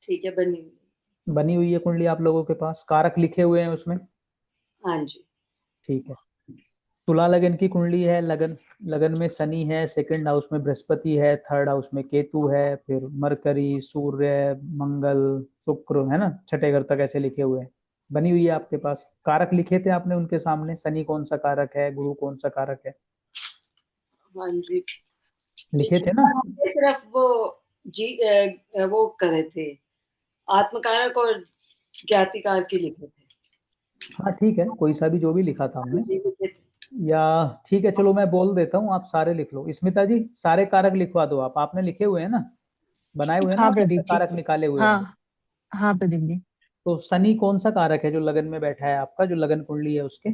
ठीक है, बनी हुई। बनी हुई है कुंडली आप लोगों के पास, कारक लिखे हुए हैं उसमें? हाँ जी। ठीक है। तुला लगन की कुंडली है, लगन लगन में शनि है, सेकंड हाउस में बृहस्पति है, थर्ड हाउस में केतु है, फिर मरकरी, सूर्य, मंगल, शुक्र, है ना, छठे घर तक ऐसे लिखे हुए हैं। बनी हुई है आपके पास, कारक लिखे थे आपने उनके सामने, शनि कौन सा कारक है, गुरु कौन सा कारक है, हाँ जी। लिखे पिछली थे ना? बार हमने सिर्फ वो जी वो करे थे, आत्मकारक और ज्ञातिकार के लिखे थे। हाँ ठीक है, कोई सा भी, जो भी लिखा था हाँ हमने। जी, लिखे थे। या ठीक है, चलो मैं बोल देता हूँ, आप सारे लिख लो। स्मिता जी सारे कारक लिखवा दो आप, आपने लिखे हुए हैं ना, बनाए हुए हैं ना हाँ आपने, प्रदीप जी। कारक निकाले हुए हैं। हाँ हाँ प्रदीप जी। तो शनि कौन सा कारक है जो लगन में बैठा है आपका, जो लगन कुंडली है उसके?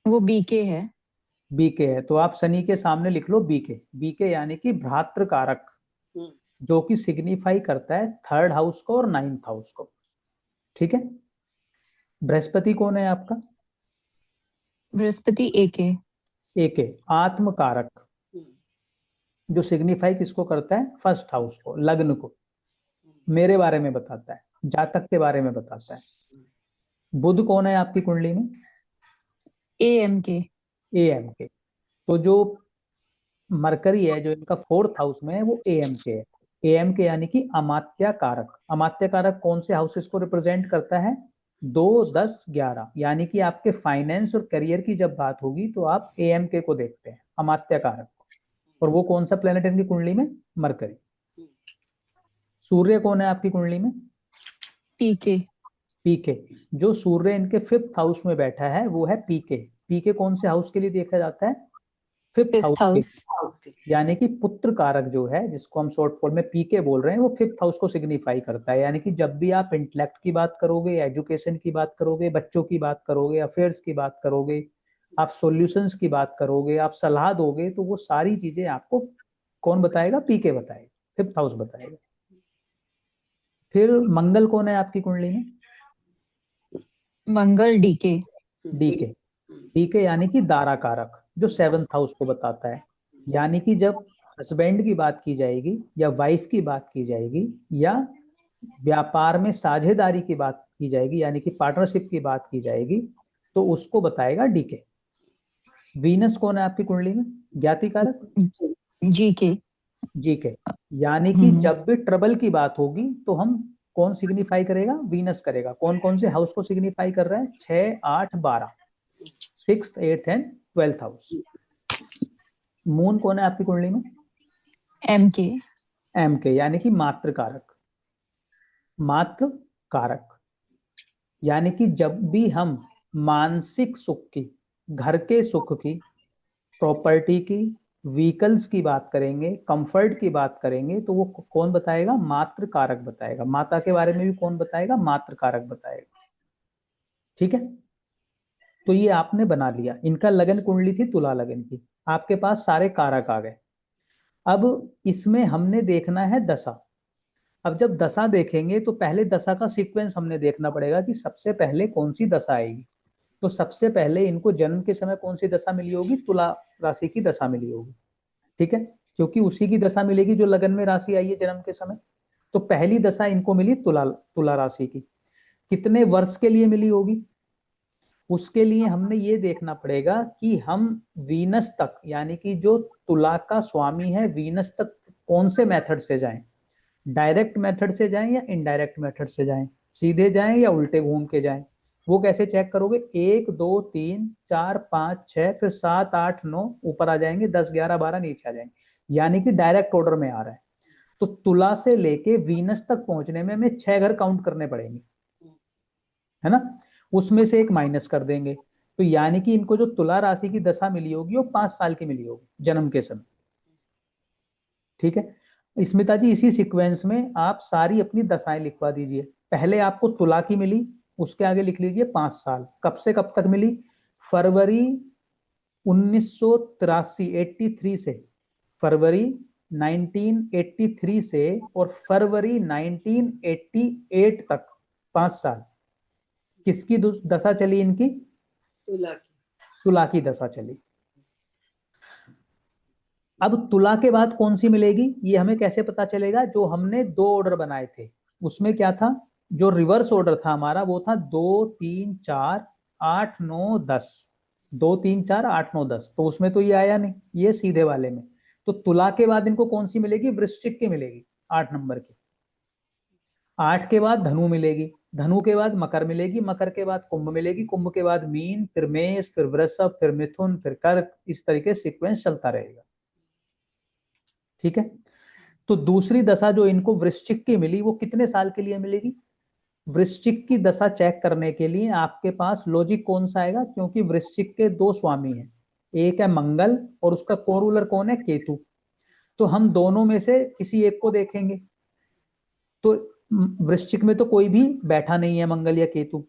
वो बीके है। बीके है, तो आप शनि के सामने लिख लो बीके। बीके यानी कि भ्रातृ कारक, हम्म। जो कि सिग्निफाई करता है थर्ड हाउस को और नाइन्थ हाउस को। ठीक है। बृहस्पति कौन है आपका? बृहस्पति एके। एके, आत्म कारक, हम्म। जो सिग्निफाई किसको करता है, फर्स्ट हाउस को, लग्न को, हम्म। मेरे बारे में बताता है, जातक के बारे में बताता है। बुध कौन है आपकी कुंडली में? ए एम के। ए एम के। तो जो मरकरी है जो इनका फोर्थ हाउस में है, वो ए एम के है। ए एम के यानी कि अमात्या कारक। अमात्या कारक कौन से हाउसेस को रिप्रेजेंट करता है? 2, 10, 11, यानी कि आपके फाइनेंस और करियर की जब बात होगी तो आप ए एम के को देखते हैं, अमात्या कारक को। और वो कौन सा प्लेनेट इनकी कुंडली में? मरकरी। सूर्य कौन है आपकी कुंडली में? पीके। पीके। जो सूर्य इनके फिफ्थ हाउस में बैठा है वो है पीके। पीके कौन से हाउस के लिए देखा जाता है? फिफ्थ फिफ्थ हाउस के। हाउस। यानी कि पुत्र कारक जो है, जिसको हम शॉर्ट फॉर्म में पीके बोल रहे हैं, वो फिफ्थ हाउस को सिग्निफाई करता है। यानी कि जब भी आप इंटेलेक्ट की बात करोगे, एजुकेशन की बात करोगे, बच्चों की बात करोगे, अफेयर्स की बात करोगे, आप सॉल्यूशंस की बात करोगे, आप सलाह दोगे, तो वो सारी चीजें आपको कौन बताएगा? पीके बताएगा, फिफ्थ हाउस बताएगा। फिर मंगल कौन है आपकी कुंडली में? मंगल डीके। डीके। डीके यानी कि दारा कारक, जो सेवंथ हाउस को बताता है। यानी कि जब हस्बैंड की बात की जाएगी या वाइफ की बात की जाएगी या व्यापार में साझेदारी की बात की जाएगी, यानी कि पार्टनरशिप की बात की जाएगी, तो उसको बताएगा डीके। वीनस कौन है आपकी कुंडली में? ज्ञाति कारक। जीके। जीके। यानी कि हम्म। जब भी ट्रबल की बात होगी तो हम कौन सिग्निफाई करेगा? वीनस करेगा। कौन कौन से हाउस को सिग्निफाई कर रहा है? 6, 8, 12, six, eighth and twelfth house. Moon कौन है आपकी कुंडली में? एम के। एम के, यानी कि मातृ कारक। मातृ कारक यानी कि जब भी हम मानसिक सुख की, घर के सुख की, प्रॉपर्टी की, व्हीकल्स की बात करेंगे, कंफर्ट की बात करेंगे, तो वो कौन बताएगा? मातृ कारक बताएगा। माता के बारे में भी कौन बताएगा? मातृ कारक बताएगा। ठीक है। तो ये आपने बना लिया, इनका लगन कुंडली थी तुला लगन की, आपके पास सारे कारक आ गए। अब इसमें हमने देखना है दशा। अब जब दशा देखेंगे तो पहले दशा का सीक्वेंस हमने देखना पड़ेगा कि सबसे पहले कौन सी दशा आएगी। तो सबसे पहले इनको जन्म के समय कौन सी दशा मिली होगी? तुला राशि की दशा मिली होगी। ठीक है, क्योंकि उसी की दशा मिलेगी जो लगन में राशि आई है जन्म के समय। तो पहली दशा इनको मिली तुला, तुला राशि की। कितने वर्ष के लिए मिली होगी? उसके लिए हमने ये देखना पड़ेगा कि हम वीनस तक, यानी कि जो तुला का स्वामी है वीनस तक, कौन से मेथड से जाएं। डायरेक्ट मेथड से जाएं या इनडायरेक्ट मेथड से जाएं, सीधे जाएं या उल्टे घूम के जाएं। वो कैसे चेक करोगे? 1, 2, 3, 4, 5, 6, फिर 7, 8, 9 ऊपर आ जाएंगे, 10, 11, 12 नीचे आ जाएंगे, यानी कि डायरेक्ट ऑर्डर में आ रहा है। तो तुला से लेके वीनस तक पहुंचने में हमें 6 घर काउंट करने पड़ेंगे, है ना। उसमें से एक माइनस कर देंगे, तो यानी कि इनको जो तुला राशि की दशा मिली होगी वो 5 साल की मिली होगी जन्म के समय। ठीक है। स्मिता जी इसी सीक्वेंस में आप सारी अपनी दशाएं लिखवा दीजिए। पहले आपको तुला की मिली, उसके आगे लिख लीजिए 5 साल, कब से कब तक मिली? फरवरी 1983, 83 से, फरवरी 1983 से और फरवरी 1988 तक, 5 साल। किसकी दशा चली इनकी? तुला की। तुला की दशा चली। अब तुला के बाद कौन सी मिलेगी ये हमें कैसे पता चलेगा? जो हमने 2 ऑर्डर बनाए थे, उसमें क्या था, जो रिवर्स ऑर्डर था हमारा वो था 2 3 4 8 9 10, 2 3 4 8 9 10, तो उसमें तो ये आया नहीं, ये सीधे वाले में। तो तुला के बाद इनको कौन सी मिलेगी, वृश्चिक की मिलेगी 8 नंबर की। 8 के बाद धनु मिलेगी, धनु के बाद मकर मिलेगी, मकर के बाद कुंभ मिलेगी, कुंभ के बाद मीन, फिर मेष, फिर वृषभ, फिर मिथुन, फिर कर्क, इस तरीके सीक्वेंस चलता रहेगा। ठीक है। तो दूसरी दशा जो इनको वृश्चिक की मिली वो कितने साल के लिए मिलेगी। वृश्चिक की दशा चेक करने के लिए आपके पास लॉजिक कौन सा आएगा, क्योंकि वृश्चिक के दो स्वामी हैं, एक है मंगल और उसका कोरूलर कौन है, केतु। तो हम दोनों में से किसी एक को देखेंगे। तो वृश्चिक में तो कोई भी बैठा नहीं है, मंगल या केतु,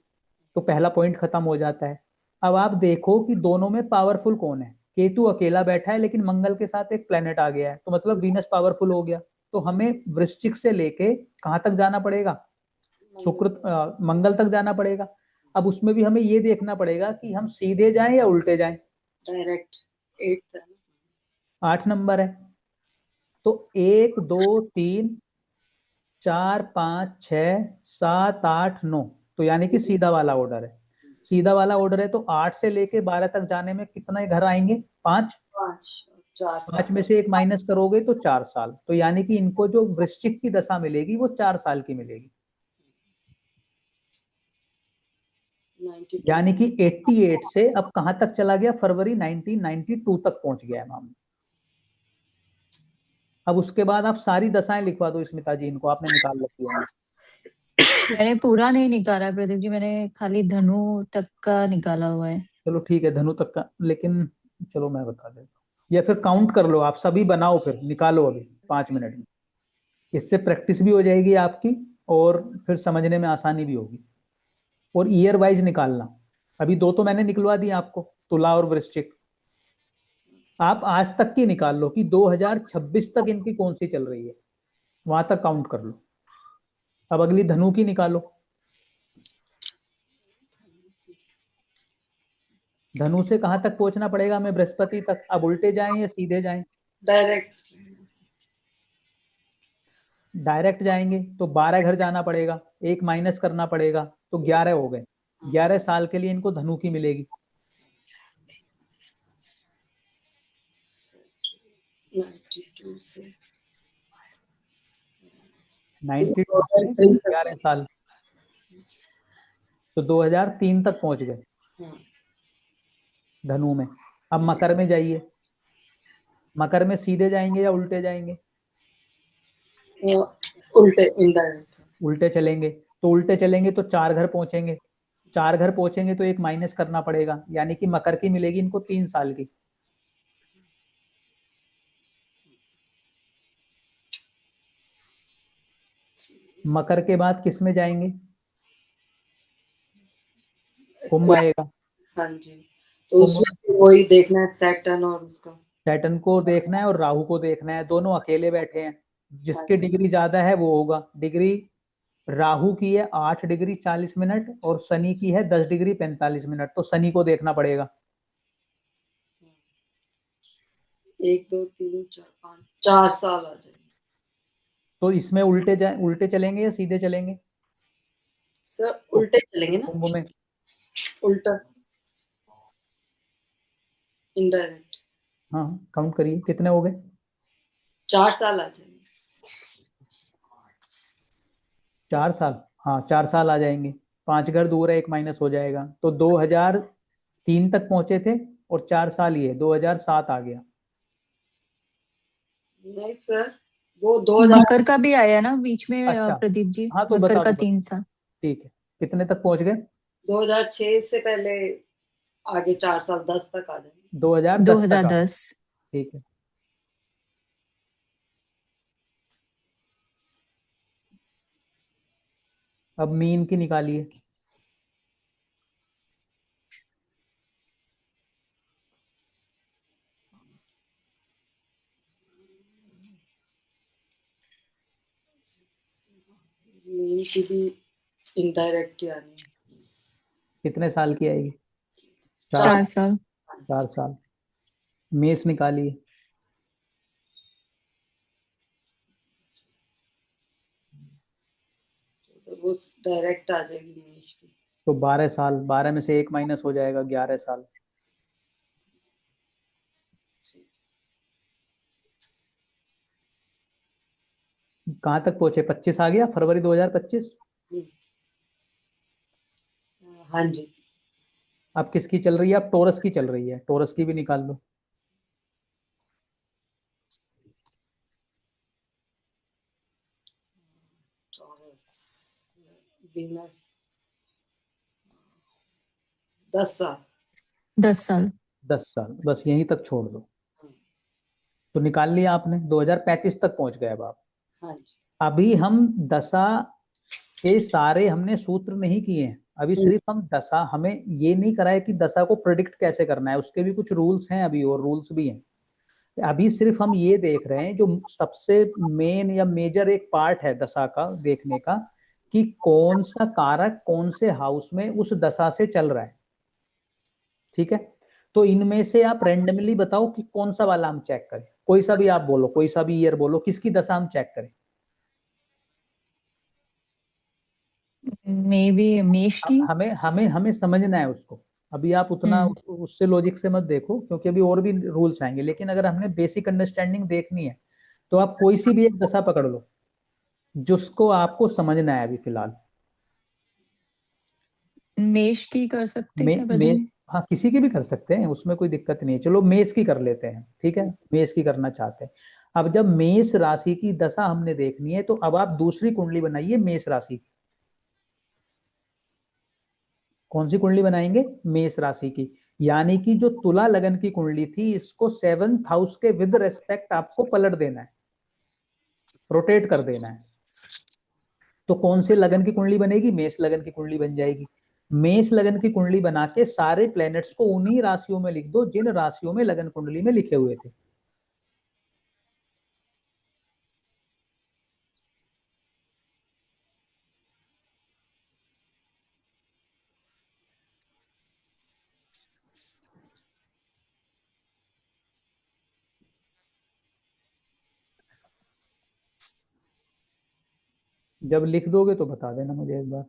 तो पहला पॉइंट खत्म हो जाता है। अब आप देखो कि दोनों में पावरफुल कौन है। केतु अकेला बैठा है लेकिन मंगल के साथ एक प्लेनेट आ गया है, तो मतलब वीनस पावरफुल हो गया। तो हमें वृश्चिक से लेके कहां तक जाना पड़ेगा, शुक्र मंगल तक जाना पड़ेगा। अब उसमें भी हमें ये देखना पड़ेगा कि हम सीधे जाएं या उल्टे जाएं। डायरेक्ट 8 है। 8 नंबर है, तो 1 2 3 4 5 6 7 8 9, तो यानी कि सीधा वाला ऑर्डर है। सीधा वाला ऑर्डर है तो 8 से लेके 12 तक जाने में कितने घर आएंगे, 5। 5 4 5 साल। में से एक माइनस करोगे तो 4 साल, तो यानी कि इनको जो वृश्चिक की दशा मिलेगी वो 4 साल की मिलेगी। 92। यानी कि 88 से अब कहां तक चला गया, फरवरी 1992 तक पहुंच गया है मामला। अब उसके बाद आप सारी दशाएं लिखवा दो स्मिता जी, इनको आपने निकाल रखी है। मैंने पूरा नहीं निकाला है प्रदीप जी, मैंने खाली धनु तक का निकाला हुआ है। चलो ठीक है, धनु तक का, लेकिन चलो मैं बता देता हूँ, या फिर काउंट कर लो, आप सभी बनाओ फिर निकालो अभी 5 मिनट में। इससे प्रैक्टिस भी हो जाएगी आपकी और फिर समझने में आसानी भी होगी। और ईयर वाइज निकालना, अभी दो तो मैंने निकलवा दी आपको, तुला और वृश्चिक। आप आज तक की निकाल लो कि 2026 तक इनकी कौन सी चल रही है, वहां तक काउंट कर लो। अब अगली धनु की निकालो। धनु से कहां तक पहुंचना पड़ेगा हमें, बृहस्पति तक। अब उल्टे जाएं या सीधे जाएं, डायरेक्ट डायरेक्ट जाएंगे तो 12 घर जाना पड़ेगा, एक माइनस करना पड़ेगा, तो 11 हो गए। 11 साल के लिए इनको धनु की मिलेगी। 92 से 92 से 2003 तक। 11 साल, तो 2003 तक पहुंच गए हाँ। धनु में। अब मकर में जाइए, मकर में सीधे जाएंगे या उल्टे जाएंगे, उल्टे इनडायरेक्ट। उल्टे चलेंगे। तो उल्टे चलेंगे तो 4 घर पहुंचेंगे, 4 घर पहुंचेंगे तो एक माइनस करना पड़ेगा, यानी कि मकर की मिलेगी इनको 3 साल की। मकर के बाद किस में जाएंगे, कुंभ आएगा। हाँ जी, तो कुंभ उसमें में फिर वही देखना है सैटर्न और उसका। सैटर्न को देखना है और राहु को देखना है, दोनों अकेले बैठे हैं। हाँ जिसकी डिग्री ज्यादा है वो होगा। डिग्री राहु की है 8 डिग्री 40 मिनट और शनि की है 10 डिग्री 45 मिनट, तो शनि को देखना पड़ेगा। 1 2 3 4 5 4 साल आ जाएंगे। तो इसमें उल्टे चलेंगे या सीधे चलेंगे, सर उल्टे चलेंगे ना, कुंभ में। उल्टा इनडायरेक्ट। हाँ काउंट करिए कितने हो गए, 4 साल आ जाएंगे। 4 साल। हाँ 4 साल आ जाएंगे, 5 घर दूर है, एक माइनस हो जाएगा। तो 2003 तक पहुंचे थे और 4 साल ये 2007 आ गया। नहीं सर, वो 2000। मकर का भी आया ना बीच में अच्छा, प्रदीप जी, हाँ तो मकर बता का दो 3 साल। ठीक है, कितने तक पहुंच गए, 2006 से पहले आगे 4 साल 10 तक आ जाएंगे। 2010 तक आ गए। 2010। ठीक है। अब मीन की निकालिए। मीन की भी इनडायरेक्ट आनी है। कितने साल की आएगी, 4 4 साल। साल। 4 साल। मेष निकालिए। तो वो डायरेक्ट आ जाएगी मेष की। तो 12 साल, 12 में से 1 माइनस हो जाएगा, 11 साल। कहाँ तक पहुंचे? 25 आ गया, फरवरी 2025। हाँ जी। अब किसकी चल रही है? अब टोरस की चल रही है, टोरस की भी निकाल लो। वीनस 10 साल। 10 साल। 10 साल, बस यहीं तक छोड़ दो। तो निकाल लिया आपने, 2035 तक पहुंच गए अब आप। हाँ जी। अभी हम दशा के सारे हमने सूत्र नहीं किए हैं, अभी सिर्फ हम दशा, हमें ये नहीं करा है कि दशा को प्रिडिक्ट कैसे करना है, उसके भी कुछ रूल्स हैं अभी, और रूल्स भी हैं। अभी सिर्फ हम ये देख रहे हैं, जो सबसे मेन या मेजर एक पार्ट है दशा का देखने का, कि कौन सा कारक कौन से हाउस में उस दशा से चल रहा है। ठीक है, तो इनमें से आप रैंडमली बताओ कि कौन सा वाला हम चेक करें। कोई सा भी आप बोलो, कोई सा भी ईयर बोलो, किसकी दशा हम चेक करें। मे बी मेष की। हमें हमें हमें समझना है उसको। अभी आप उतना हम्म। उससे लॉजिक से मत देखो, क्योंकि अभी और भी रूल्स आएंगे, लेकिन अगर हमने बेसिक अंडरस्टैंडिंग देखनी है तो आप कोई सी भी एक दशा पकड़ लो जिसको आपको समझना है अभी फिलहाल। मेष की कर सकते मे क्या मे प्रदीप जी? हाँ, किसी की भी कर सकते हैं, उसमें कोई दिक्कत नहीं है। चलो मेष की कर लेते हैं, ठीक है, मेष की करना चाहते हैं। अब जब मेष राशि की दशा हमने देखनी है, तो अब आप दूसरी कुंडली बनाइए मेष राशि की। कौन सी कुंडली बनाएंगे? मेष राशि की। यानी कि जो तुला लगन की कुंडली थी, इसको 7th हाउस के विद रेस्पेक्ट आपको पलट देना है, रोटेट कर देना है। तो कौन से लगन की कुंडली बनेगी? मेष लगन की कुंडली बन जाएगी। मेष लगन की कुंडली बना के सारे प्लैनेट्स को उन्हीं राशियों में लिख दो जिन राशियों में लगन कुंडली में लिखे हुए थे। जब लिख दोगे तो बता देना मुझे एक बार।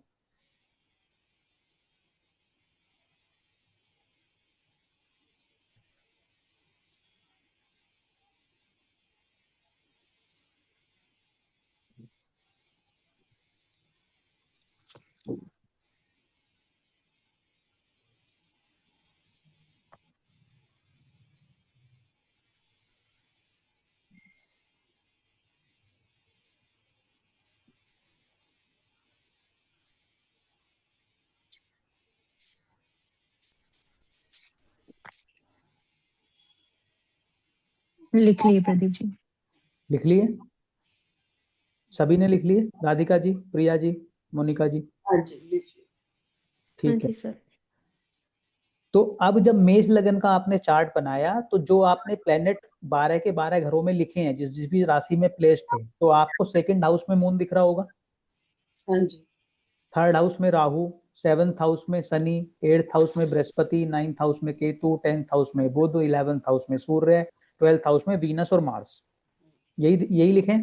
लिख लिए प्रदीप जी। लिख लिए? सभी ने लिख लिए? राधिका जी, प्रिया जी, मोनिका जी? हाँ जी, लिखिए। हाँ ठीक है। जी सर। तो अब जब मेष लगन का आपने चार्ट बनाया, तो जो आपने प्लेनेट 12 के 12 घरों में लिखे हैं, जिस जिस भी राशि में प्लेस थे, तो आपको सेकंड हाउस में मून दिख रहा होगा, हाँ जी। थर्ड हाउस में राहु, 7th हाउस में शनि, 8th हाउस में बृहस्पति, 9th हाउस में केतु, 10th हाउस में बुध, 11th हाउस में सूर्य, 12th हाउस में वीनस और मार्स। यही यही लिखें।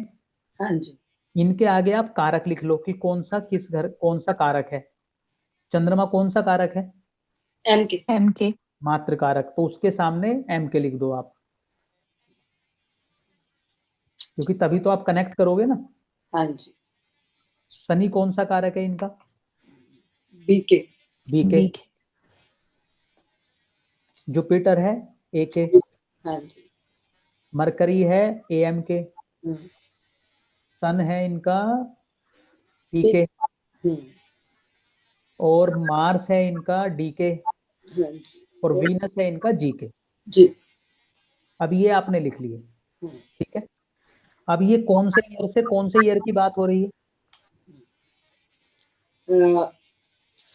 हाँ जी। इनके आगे आप कारक लिख लो कि कौन सा किस घर, कौन सा कारक है। चंद्रमा कौन सा कारक है? एम के। एम के। मात्र कारक, तो उसके सामने एम के लिख दो आप, क्योंकि तभी तो आप कनेक्ट करोगे ना। हाँ जी। शनि कौन सा कारक है इनका? बी के। बी के। बी के। जुपिटर है ए के। हाँ जी। मरकरी है ए एम के। हम्म। सन है इनका पी बी। के। हम्म। और मार्स है इनका डी के। हाँ जी। और वीनस है इनका जी के। जी। अब ये आपने लिख लिए, हम्म। ठीक है। अब ये कौन से ईयर से कौन से ईयर की बात हो रही है?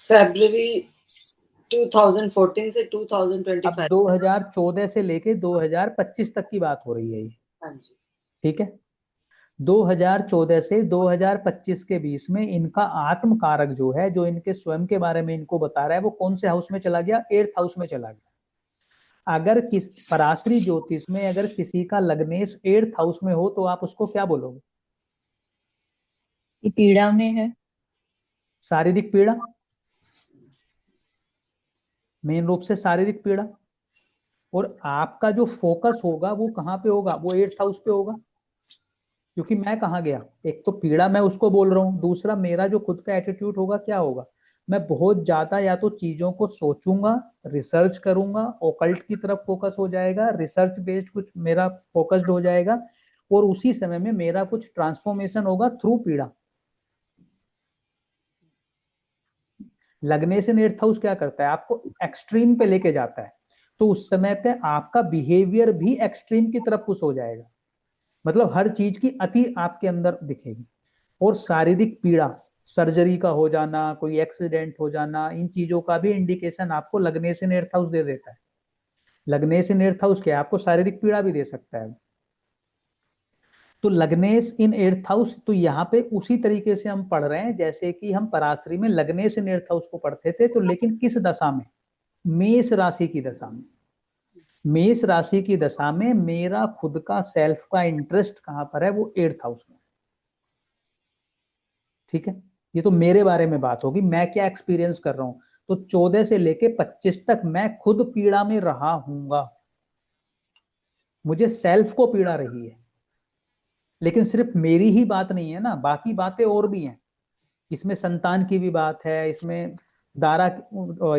फरवरी 2014 से अब 2025। 2014 से लेके 2025 तक की बात हो रही है ये, हाँ जी। ठीक है। 2014 से 2025 के बीच में इनका आत्म कारक जो है, जो इनके स्वयं के बारे में इनको बता रहा है, वो कौन से हाउस में चला गया? 8th हाउस में चला गया। अगर किस पराश्री ज्योतिष में अगर किसी का लग्नेश 8th हाउस में हो, तो आप उसको क्या बोलोगे? ये पीड़ा में है। शारीरिक पीड़ा, मेन रूप से शारीरिक पीड़ा। और आपका जो फोकस होगा वो कहाँ पे होगा, वो 8th हाउस पे होगा। क्योंकि मैं कहाँ गया, एक तो पीड़ा मैं उसको बोल रहा हूँ, दूसरा मेरा जो खुद का एटीट्यूड होगा क्या होगा, मैं बहुत ज्यादा या तो चीजों को सोचूंगा, रिसर्च करूंगा, ओकल्ट की तरफ फोकस हो जाएगा, रिसर्च बेस्ड कुछ मेरा फोकस्ड हो जाएगा, और उसी समय में मेरा कुछ ट्रांसफॉर्मेशन होगा थ्रू पीड़ा। लगने से 8th हाउस क्या करता है, आपको एक्सट्रीम पे लेके जाता है, तो उस समय पे आपका बिहेवियर भी एक्सट्रीम की तरफ पुश हो जाएगा, मतलब हर चीज की अति आपके अंदर दिखेगी। और शारीरिक पीड़ा, सर्जरी का हो जाना, कोई एक्सीडेंट हो जाना, इन चीजों का भी इंडिकेशन आपको लगने से 8th हाउस दे देता है। लगने से 8th हाउस क्या, आपको शारीरिक पीड़ा भी दे सकता है। तो लग्नेश इन 8th हाउस, तो यहाँ पे उसी तरीके से हम पढ़ रहे हैं जैसे कि हम पराश्री में लग्नेश इन 8th हाउस को पढ़ते थे, तो लेकिन किस दशा में, मेष राशि की दशा में। मेष राशि की दशा में मेरा खुद का सेल्फ का इंटरेस्ट कहां पर है, वो 8th हाउस में। ठीक है, ये तो मेरे बारे में बात होगी, मैं क्या एक्सपीरियंस कर रहा हूं। तो 14 से लेके 25 तक मैं खुद पीड़ा में रहा हूंगा, मुझे सेल्फ को पीड़ा रही है। लेकिन सिर्फ मेरी ही बात नहीं है ना, बाकी बातें और भी हैं। इसमें संतान की भी बात है, इसमें दारा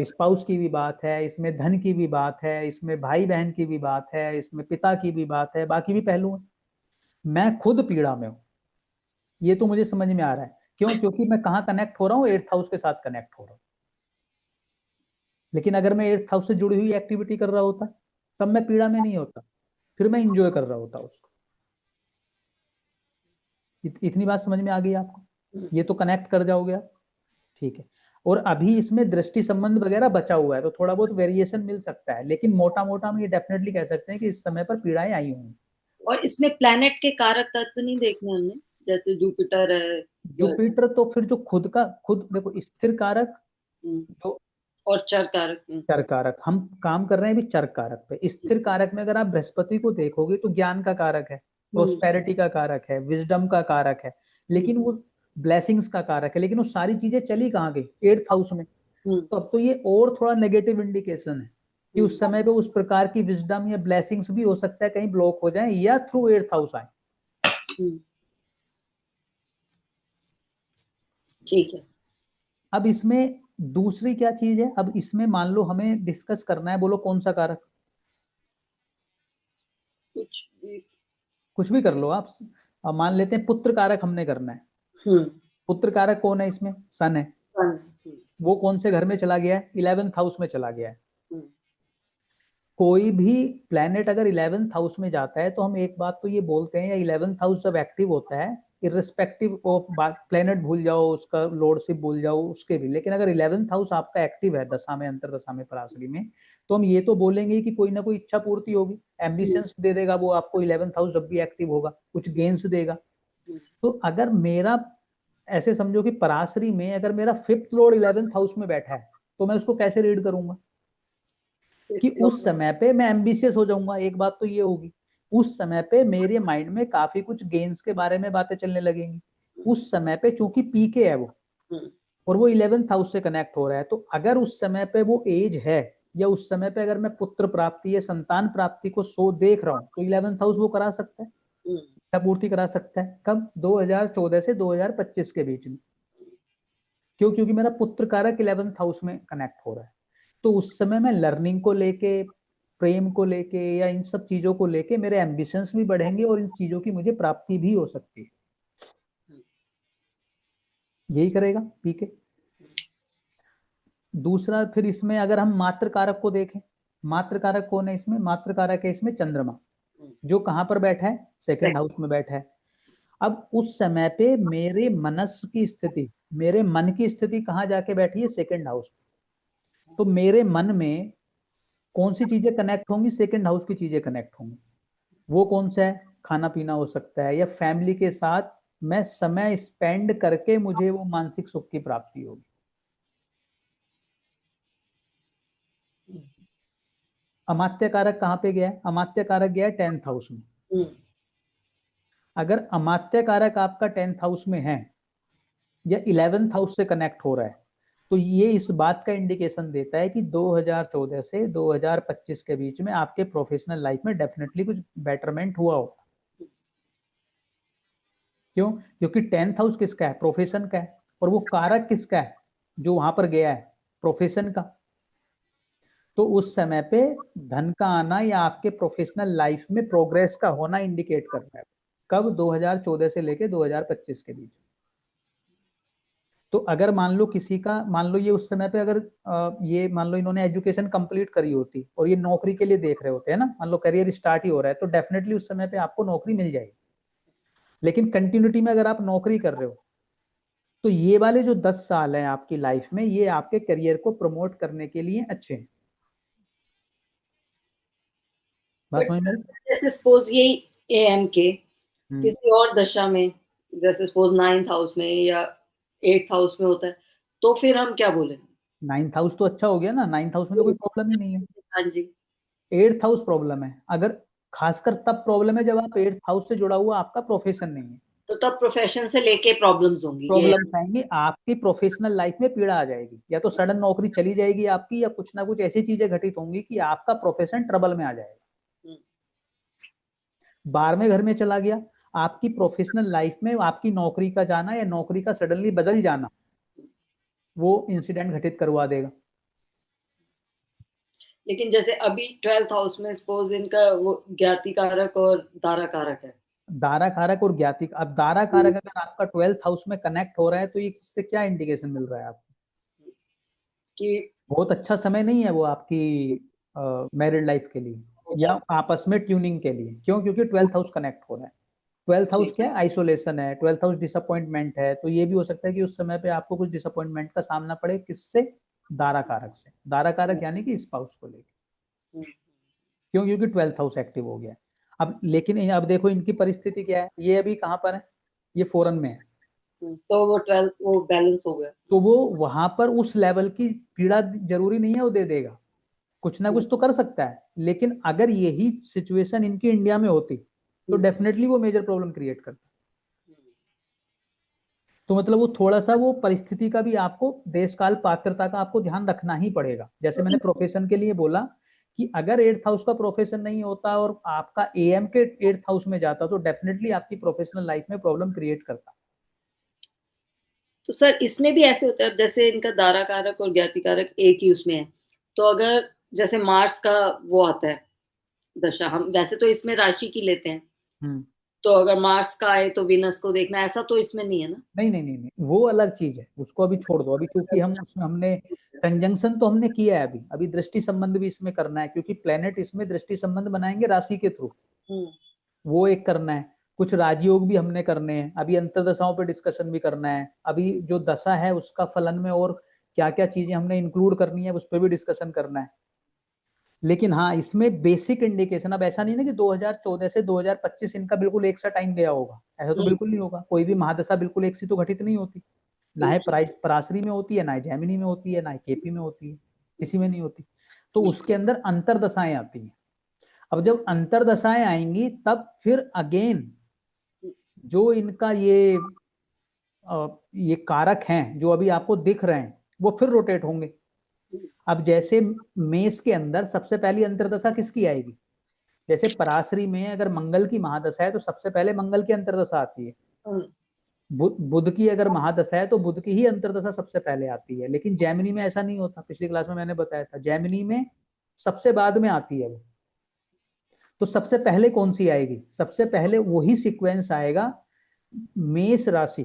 स्पाउस की भी बात है, इसमें धन की भी बात है, इसमें भाई बहन की भी बात है, इसमें पिता की भी बात है, बाकी भी पहलू है। मैं खुद पीड़ा में हूं, ये तो मुझे समझ में आ रहा है। क्यों, क्योंकि मैं कहाँ कनेक्ट हो रहा हूँ, 8th हाउस के साथ कनेक्ट हो रहा हूँ। लेकिन अगर मैं 8th हाउस से जुड़ी हुई एक्टिविटी कर रहा होता, तब मैं पीड़ा में नहीं होता, फिर मैं इंजॉय कर रहा होता उसको। इतनी बात समझ में आ गई आपको, ये तो कनेक्ट कर जाओगे आप। ठीक है, और अभी इसमें दृष्टि संबंध वगैरह बचा हुआ है, तो थोड़ा बहुत वेरिएशन मिल सकता है, लेकिन मोटा मोटा हम ये डेफिनेटली कह सकते हैं कि इस समय पर पीड़ाएं आई हुई हैं। और इसमें प्लैनेट के कारक तत्व नहीं देखने हमने, जैसे जुपिटर है जुपिटर तो फिर जो खुद का खुद देखो, स्थिर कारक जो और चर कारक। चर कारक, हम काम कर रहे हैं अभी चर कारक पे। स्थिर कारक में अगर आप बृहस्पति को देखोगे तो ज्ञान का कारक है, प्रोस्पेरिटी का कारक है, विजडम का कारक है, लेकिन वो ब्लेसिंग्स का कारक है, लेकिन वो सारी चीजें चली कहाँ गई, 8th हाउस में। तो अब तो ये और थोड़ा नेगेटिव इंडिकेशन है कि उस समय पे उस प्रकार की विजडम या ब्लेसिंग्स भी हो सकता है कहीं ब्लॉक हो जाए या थ्रू 8th हाउस आए। ठीक है। अब इसमें दूसरी क्या चीज है, अब इसमें मान लो हमें डिस्कस करना है, बोलो कौन सा कारक, कुछ भी कर लो आप। अब मान लेते हैं पुत्र कारक हमने करना है। पुत्र कारक कौन है इसमें, सन है। वो कौन से घर में चला गया है, 11th हाउस में चला गया है। कोई भी प्लेनेट अगर 11th हाउस में जाता है तो हम एक बात तो ये बोलते हैं, या 11th हाउस जब एक्टिव होता है, इररिस्पेक्टिव ऑफ प्लेनेट भूल जाओ, उसका लॉर्डशिप भूल जाओ उसके भी, लेकिन अगर 11th हाउस आपका एक्टिव है दशा में, अंतर दशा में, पराशरी में, तो हम ये तो बोलेंगे कि कोई ना कोई इच्छा पूर्ति होगी, एम्बिशंस दे देगा वो आपको। 11th हाउस जब भी एक्टिव होगा कुछ गेन्स देगा। तो अगर मेरा ऐसे समझो कि पराशरी में अगर मेरा 5th लॉर्ड 11th हाउस में बैठा है, तो मैं उसको कैसे रीड करूंगा कि उस समय पे मैं एम्बिशियस हो जाऊंगा। एक बात तो ये होगी, उस समय पे मेरे माइंड में काफी कुछ गेन्स के बारे में बातें चलने लगेंगी। उस समय पे चूंकि पीके है वो, और वो 11th हाउस से कनेक्ट हो रहा है, तो अगर उस समय पे वो एज है, या उस समय पे अगर मैं पुत्र प्राप्ति या संतान प्राप्ति को सो देख रहा हूँ, तो 11th हाउस वो करा सकता है, क्या पूर्ति करा सकता है। कब, 2014 से 2025 के बीच में। क्यों, क्योंकि मेरा पुत्र कारक 11th हाउस में कनेक्ट हो रहा है। तो उस समय मैं लर्निंग को लेके, प्रेम को लेके, या इन सब चीजों को लेके मेरे एम्बिशंस भी बढ़ेंगे, और इन चीजों की मुझे प्राप्ति भी हो सकती है। यही करेगा पीके। दूसरा फिर इसमें अगर हम मात्र कारक को देखें, मात्र कारक कौन है इसमें, मात्र कारक है इसमें चंद्रमा, जो कहां पर बैठा है, 2nd हाउस में बैठा है। अब उस समय पे मेरे मनस की स्थिति, मेरे मन की स्थिति कहां जाके बैठी है, 2nd हाउस में। तो मेरे मन में कौन सी चीजें कनेक्ट होंगी, 2nd हाउस की चीजें कनेक्ट होंगी। वो कौन सा है, खाना पीना हो सकता है, या फैमिली के साथ मैं समय स्पेंड करके मुझे वो मानसिक सुख की प्राप्ति होगी। अमात्य कारक कहाँ पे गया है, अमात्य कारक गया है 10th हाउस में। अगर अमात्य कारक आपका 10th हाउस में है, या 11th हाउस से कनेक्ट हो रहा है, तो ये इस बात का इंडिकेशन देता है कि 2014 से 2025 के बीच में आपके प्रोफेशनल लाइफ में डेफिनेटली कुछ बेटरमेंट हुआ हो। क्यों? क्योंकि 10th हाउस किसका है? प्रोफेशन का है, और वो कारक किसका है जो वहां पर गया है? प्रोफेशन का। तो उस समय पे धन का आना या आपके प्रोफेशनल लाइफ में प्रोग्रेस का होना इंडिकेट करता है। कब? 2014 से लेके 2025 के बीच। तो अगर मान लो किसी का, मान लो ये उस समय पे अगर ये मान लो इन्होंने एजुकेशन कंप्लीट करी होती और ये नौकरी के लिए देख रहे होते हैं ना, मान लो करियर स्टार्ट ही हो रहा है, तो डेफिनेटली उस समय पे आपको नौकरी मिल जाएगी। लेकिन कंटिन्यूटी में अगर आप नौकरी कर रहे हो, तो ये वाले जो 10 साल हैं आपकी लाइफ में, ये आपके करियर को प्रमोट करने के लिए अच्छे हैं। बात बट समझ में? जैसे सपोज यही एएम के हम्म। किसी और दशा में, जैसे सपोज 9th हाउस में या 8th हाउस में होता है, तो फिर हम क्या बोलेंगे? 9th हाउस तो अच्छा हो गया ना, 9th हाउस में तो कोई प्रॉब्लम ही नहीं है। हाँ जी। 8th हाउस प्रॉब्लम है, अगर खासकर तब प्रॉब्लम है जब आप 8th हाउस से जुड़ा हुआ आपका प्रोफेशन नहीं है। तो तब प्रोफेशन से लेके प्रॉब्लम्स होंगी ये। प्रॉब्लम्स आएंगी, आपकी प्रोफेशनल लाइफ में पीड़ा आ जाएगी, या तो सडन नौकरी चली जाएगी आपकी, या कुछ ना कुछ ऐसी चीजें घटित होंगी कि आपका प्रोफेशन ट्रबल में आ जाएगा। हम्म। 12वें घर में चला गया, आपकी प्रोफेशनल लाइफ में आपकी नौकरी का जाना या नौकरी का सडनली बदल जाना, वो इंसिडेंट घटित करवा देगा। लेकिन जैसे अभी 12th हाउस में सपोज इनका वो ज्ञाति कारक और दारा कारक है। दारा कारक और ज्ञाति, अब दारा कारक अगर आपका 12th हाउस में कनेक्ट हो रहा है, तो ये इससे क्या इंडिकेशन मिल रहा है आपको? कि बहुत अच्छा समय नहीं है वो आपकी मैरिड लाइफ के लिए या आपस में ट्यूनिंग के लिए। क्यों? क्योंकि 12th हाउस कनेक्ट हो रहा है। 12th हाउस क्या है? आइसोलेशन है। 12th हाउस डिसअपॉइंटमेंट है, तो ये भी हो सकता है कि उस समय पे आपको कुछ डिसअपॉइंटमेंट का सामना पड़े। किससे? दारा कारक से। दारा कारक यानी कि स्पाउस को लेकर। क्यों? क्योंकि 12th हाउस एक्टिव हो गया है। अब लेकिन अब देखो इनकी परिस्थिति क्या है, ये अभी कहाँ पर है? ये फॉरेन में है। तो वो 12th वो बैलेंस हो गया। तो वो वहां पर उस लेवल की पीड़ा जरूरी नहीं है वो दे देगा, कुछ ना कुछ तो कर सकता है। लेकिन अगर यही सिचुएशन इनकी इंडिया में होती, तो डेफिनेटली वो मेजर प्रॉब्लम क्रिएट करता। तो मतलब वो थोड़ा सा वो परिस्थिति का भी आपको, देश काल पात्रता का आपको ध्यान रखना ही पड़ेगा। जैसे मैंने प्रोफेशन के लिए बोला कि अगर 8th हाउस का प्रोफेशन नहीं होता और आपका एएम के 8th हाउस में जाता, तो डेफिनेटली आपकी प्रोफेशनल लाइफ में प्रॉब्लम क्रिएट करता। तो सर इसमें भी ऐसे होता है, जैसे इनका दारा कारक और ज्ञाति कारक एक ही उसमें है, तो अगर जैसे मार्स का वो आता है दशा, हम वैसे तो इसमें राशि की लेते हैं, हम्म। तो अगर मार्स का आए तो विनस को देखना, ऐसा तो इसमें नहीं है ना? नहीं नहीं नहीं नहीं, वो अलग चीज है, उसको अभी छोड़ दो। अभी चूंकि हम उसमें हमने कंजंक्शन तो हमने किया है, अभी अभी दृष्टि संबंध भी इसमें करना है, क्योंकि प्लेनेट इसमें दृष्टि संबंध बनाएंगे राशि के थ्रू, हम्म। वो एक करना है। कुछ राजयोग भी हमने करने हैं, अभी अंतरदशाओं पे डिस्कशन भी करना है। अभी जो दशा है उसका फलन में और क्या क्या चीजें हमने इंक्लूड करनी है, उस पर भी डिस्कशन करना है। लेकिन हाँ, इसमें बेसिक इंडिकेशन, अब ऐसा नहीं ना कि 2014 से 2025 इनका बिल्कुल एक सा टाइम गया होगा, ऐसा तो बिल्कुल नहीं होगा। कोई भी महादशा बिल्कुल एक सी तो घटित नहीं होती, ना है पराशरी में होती है, ना है जैमिनी में होती है, ना है केपी में होती है, किसी में नहीं होती। तो उसके अंदर अंतरदशाएं आती हैं। अब जब अंतरदशाएं आएंगी, तब फिर अगेन जो इनका ये कारक हैं जो अभी आपको दिख रहे हैं, वो फिर रोटेट होंगे। अब जैसे मेष के अंदर सबसे पहली अंतरदशा किसकी आएगी? जैसे पराशरी में अगर मंगल की महादशा है, तो सबसे पहले मंगल की अंतरदशा आती है। बुध की अगर महादशा है, तो बुध की ही अंतरदशा सबसे पहले आती है। लेकिन जैमिनी में ऐसा नहीं होता, पिछली क्लास में मैंने बताया था, जैमिनी में सबसे बाद में आती है वो। तो सबसे पहले कौन सी आएगी? सबसे पहले वही सीक्वेंस आएगा, मेष राशि।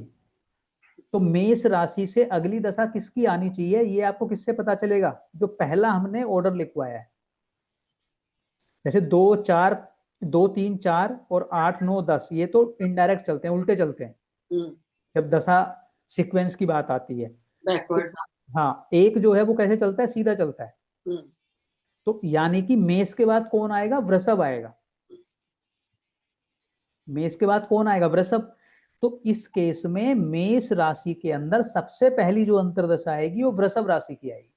तो मेष राशि से अगली दशा किसकी आनी चाहिए, ये आपको किससे पता चलेगा? जो पहला हमने ऑर्डर लिखवाया है। जैसे 2 4 2 3 4 और 8 9 10, ये तो इनडायरेक्ट चलते हैं, उल्टे चलते हैं जब दशा सीक्वेंस की बात आती है। बैकवर्ड। हाँ, एक जो है वो कैसे चलता है? सीधा चलता है। तो यानी कि मेष के बाद कौन आएगा? वृषभ आएगा। मेष के बाद कौन आएगा? वृषभ। तो इस केस में मेष राशि के अंदर सबसे पहली जो अंतरदशा आएगी वो वृषभ राशि की आएगी।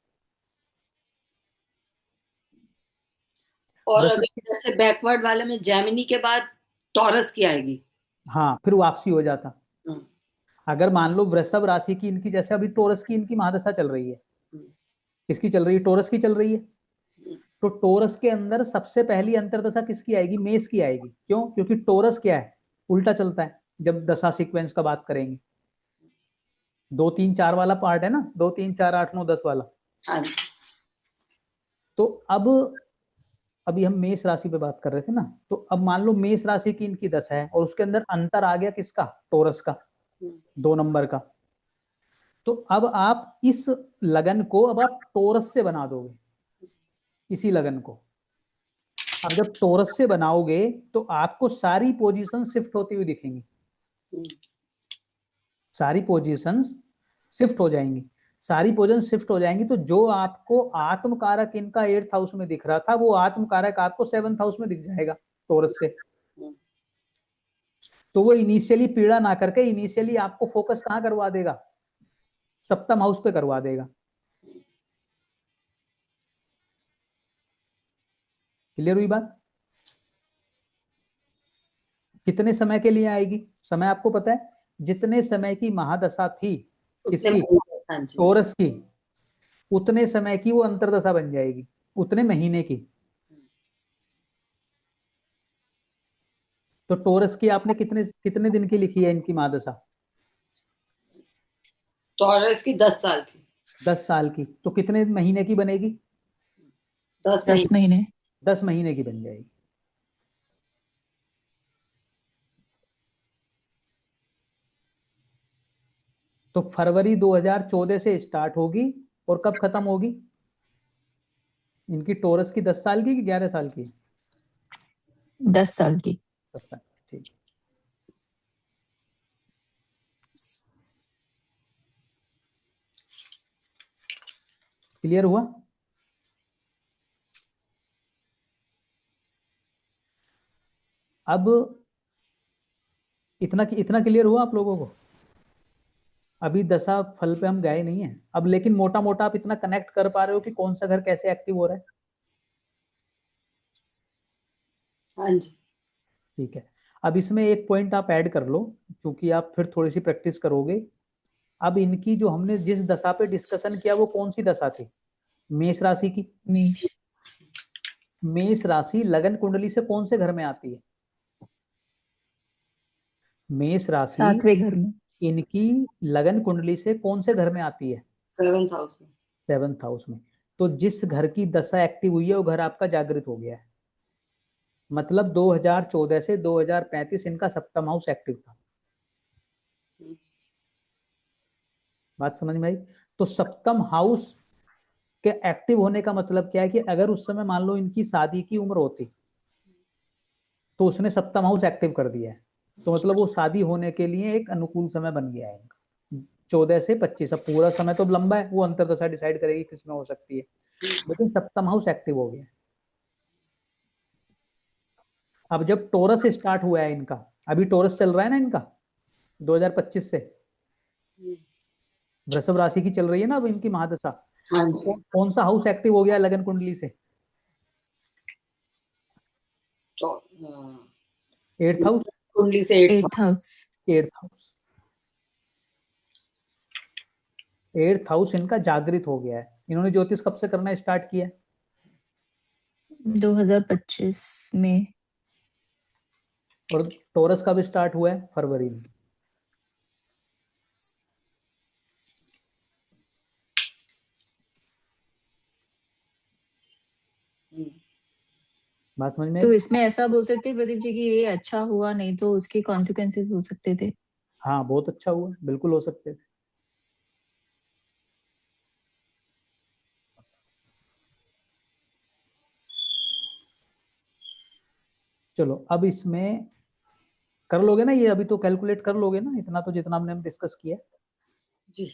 और वृषभ अगर जैसे बैकवर्ड वाले में जैमिनी के बाद टॉरस की आएगी। हाँ, फिर वापसी हो जाता। अगर मान लो वृषभ राशि की इनकी, जैसे अभी टोरस की इनकी महादशा चल रही है, किसकी चल रही है? टोरस की चल रही है। तो टोरस के अंदर सबसे पहली अंतरदशा किसकी आएगी? मेष की आएगी। क्यों? क्योंकि टोरस क्या है? उल्टा चलता है। जब दशा सीक्वेंस का बात करेंगे, 2 3 4 वाला पार्ट है ना, 2 3 4 8 9 10 वाला। हाँ। तो अब अभी हम मेष राशि पे बात कर रहे थे ना, तो अब मान लो मेष राशि की इनकी दशा है और उसके अंदर अंतर आ गया किसका? टोरस का, 2 नंबर का। तो अब आप इस लगन को अब आप टोरस से बना दोगे, इसी लगन को। अब जब टोरस से बनाओगे तो आपको सारी पोजीशन शिफ्ट होती हुई दिखेंगी, सारी पोजीशंस शिफ्ट हो जाएंगी। सारी पोजीशन शिफ्ट हो जाएंगी तो जो आपको आत्म कारक इनका 8th हाउस में दिख रहा था, वो आत्म कारक आपको 7th हाउस में दिख जाएगा टोरस से। तो वो इनिशियली पीड़ा ना करके इनिशियली आपको फोकस कहां करवा देगा? 7th हाउस पे करवा देगा। क्लियर हुई बात? कितने समय के लिए आएगी? समय आपको पता है, जितने समय की महादशा थी किसकी? हाँ जी। टोरस की, उतने समय की वो अंतरदशा बन जाएगी, उतने महीने की। तो टोरस की आपने कितने कितने दिन की लिखी है इनकी महादशा? टॉरस की 10 साल की। 10 साल की। तो कितने महीने की बनेगी? 10 10 महीने। महीने। 10 महीने की बन जाएगी। तो फरवरी 2014 से स्टार्ट होगी और कब खत्म होगी? इनकी टोरस की 10 साल की कि 11 साल की? 10 साल की। 10 साल। ठीक। क्लियर हुआ? अब इतना क्लियर हुआ आप लोगों को? अभी दशा फल पे हम गए नहीं है अब, लेकिन मोटा मोटा आप इतना कनेक्ट कर पा रहे हो कि कौन सा घर कैसे एक्टिव हो रहा है? हाँ जी। ठीक है। अब इसमें एक पॉइंट आप ऐड कर लो, क्योंकि आप फिर थोड़ी सी प्रैक्टिस करोगे। अब इनकी जो हमने जिस दशा पे डिस्कशन किया वो कौन सी दशा थी? मेष राशि की। मेष। मेष राशि लगन कुंडली से कौन से घर में आती है? मेष राशि 7वें घर में। इनकी लगन कुंडली से कौन से घर में आती है? 7th हाउस में। 7th हाउस में। तो जिस घर की दशा एक्टिव हुई है वो घर आपका जागृत हो गया है। मतलब 2014 से 2035 इनका 7th हाउस एक्टिव था। बात समझ में आई? तो 7th हाउस के एक्टिव होने का मतलब क्या है कि अगर उस समय मान लो इनकी शादी की उम्र होती तो उसने 7th हाउस एक्टिव कर दिया है, तो मतलब वो शादी होने के लिए एक अनुकूल समय बन गया है इनका। 14 से 25, अब पूरा समय तो लंबा है, वो अंतरदशा डिसाइड करेगी किसमें हो सकती है, लेकिन 7th हाउस एक्टिव हो गया है। अब जब टोरस स्टार्ट हुआ है इनका, अभी टोरस चल रहा है ना इनका 2025 से, वृषभ राशि की चल रही है ना अब इनकी महादशा। हाँ तो जी। कौन सा हाउस एक्टिव हो गया लगन कुंडली से? तो 8th हाउस। कुंडली से 8th। 8th house. 8th house. 8th house इनका जागृत हो गया है। इन्होंने ज्योतिष कब से करना स्टार्ट किया है? 2025 में। और टोरस का भी स्टार्ट हुआ है फरवरी में। बात समझ में? तो इसमें ऐसा बोल सकते हैं प्रदीप जी कि ये अच्छा हुआ, नहीं तो उसके कॉन्सिक्वेंसेस हो सकते थे। हाँ बहुत अच्छा हुआ, बिल्कुल हो सकते थे। चलो अब इसमें कर लोगे ना ये, अभी तो कैलकुलेट कर लोगे ना इतना तो, जितना हमने डिस्कस किया। जी।